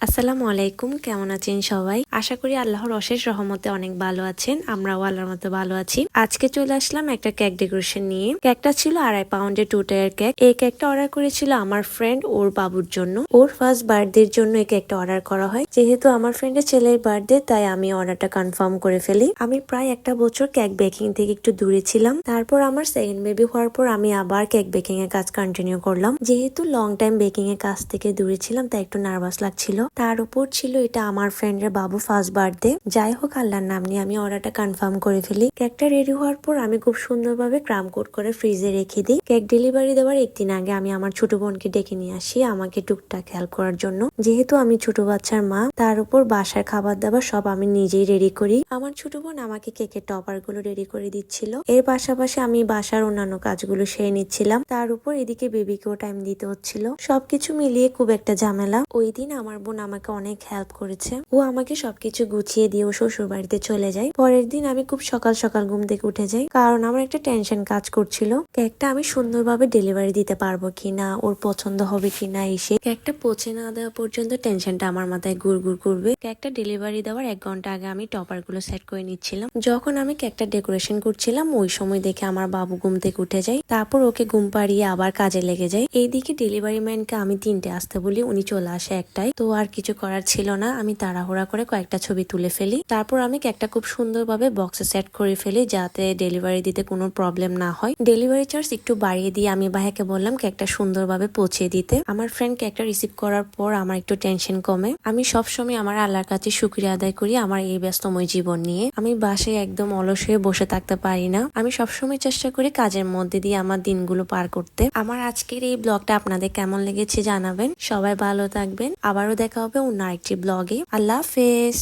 আসসালামু আলাইকুম, কেমন আছেন সবাই? আশা করি আল্লাহর অশেষ রহমতে অনেক ভালো আছেন। আমরাও আল্লাহর মতো ভালো আছি। আজকে চলে আসলাম একটা কেক ডেকোরেশন নিয়ে। কেকটা ছিল 2.5 পাউন্ডের 2 টায়ার কেক। এই কেকটা অর্ডার করেছিল আমার ফ্রেন্ড ওর বাবুর জন্য। ওর ফার্স্ট বার্থডের জন্য এই কেকটা অর্ডার করা হয়। যেহেতু আমার ফ্রেন্ডের ছেলের বার্থডে, তাই আমি অর্ডারটা কনফার্ম করে ফেলি। আমি প্রায় 1 বছর কেক বেকিং থেকে একটু দূরে ছিলাম। তারপর আমার সেকেন্ড বেবি হওয়ার পর আমি আবার কেক বেকিং এর কাজ কন্টিনিউ করলাম। যেহেতু লং টাইম বেকিং এর কাজ থেকে দূরে ছিলাম, তাই একটু নার্ভাস লাগছিল। তার উপর ছিল এটা আমার ফ্রেন্ডের বাবু ফার্স্ট বার্থডে। যাই হোক, আল্লাহর নাম নিয়ে আমি অর্ডারটা কনফার্ম করে ফেলি। কেকটা রেডি হওয়ার পর আমি খুব সুন্দরভাবে ক্রাম কোট করে ফ্রিজে রেখে দিই। কেক ডেলিভারি দেওয়ার 1 দিন আগে আমি আমার ছোট বোনকে ডেকে নিয়ে আসি আমাকে টুকটাক হেল্প করার জন্য। যেহেতু আমি ছোট বাচ্চার মা, তার উপর বাসার খাবার দাবার সব আমি নিজেই রেডি করি। আমার ছোট বোন আমাকে কেকের টপার গুলো রেডি করে দিচ্ছিল। এর পাশাপাশি আমি বাসার অন্যান্য কাজগুলো সেরে নিচ্ছিলাম। তার উপর এদিকে বেবিকেও টাইম দিতে হচ্ছিল। সবকিছু মিলিয়ে খুব একটা ঝামেলা। ওই দিন আমার বোন আমাকে অনেক হেল্প করেছে। ও আমাকে সবকিছু গুছিয়ে দিয়ে ও শ্বশুর বাড়িতে চলে যায়। পরের দিন আমি খুব সকাল সকাল ঘুম থেকে উঠে যাই, কারণ আমার একটা টেনশন কাজ করছিল কেকটা আমি সুন্দরভাবে ডেলিভারি দিতে পারবো কিনা, ওর পছন্দ হবে কিনা। এসে কেকটা পৌঁছে না দেওয়া পর্যন্ত টেনশনটা আমার মাথায় ঘুর ঘুর করবে। কেকটা ডেলিভারি দেওয়ার 1 ঘন্টা আগে আমি টপার গুলো সেট করে নিচ্ছিলাম। যখন আমি কেকটা ডেকোরেশন করছিলাম, ওই সময় দেখে আমার বাবু ঘুম থেকে উঠে যায়। তারপর ওকে ঘুম পাড়িয়ে আবার কাজে লেগে যায়। এইদিকে ডেলিভারি ম্যানকে আমি 3টে আসতে বলি, উনি চলে আসে 1টায়। তো আর কিছু করার ছিল না, আমি তাড়াহুড়া করে কয়েকটা ছবি তুলে ফেলি। তারপর আমি কেকটা খুব সুন্দরভাবে বক্সে সেট করে ফেলি, যাতে ডেলিভারি দিতে কোনো প্রবলেম না হয়। ডেলিভারি চার্জ একটু বাড়িয়ে দিয়ে আমি ভাইয়াকে বললাম কেকটা সুন্দরভাবে পৌঁছে দিতে। আমার ফ্রেন্ড কেকটা রিসিভ করার পর আমার একটু টেনশন কমে। আমি সবসময় আমার আল্লাহর কাছে শুকরিয়া আদায় করি আমার এই ব্যস্তময় জীবন নিয়ে। আমি বাসায় একদম অলস হয়ে বসে থাকতে পারি না। আমি সবসময় চেষ্টা করি কাজের মধ্যে দিয়ে আমার দিনগুলো পার করতে। আমার আজকের এই ব্লগটা আপনাদের কেমন লেগেছে জানাবেন। সবাই ভালো থাকবেন। আবারও দেখা হবে অন্য আরেকটি ব্লগে। আল্লাহ হাফেজ।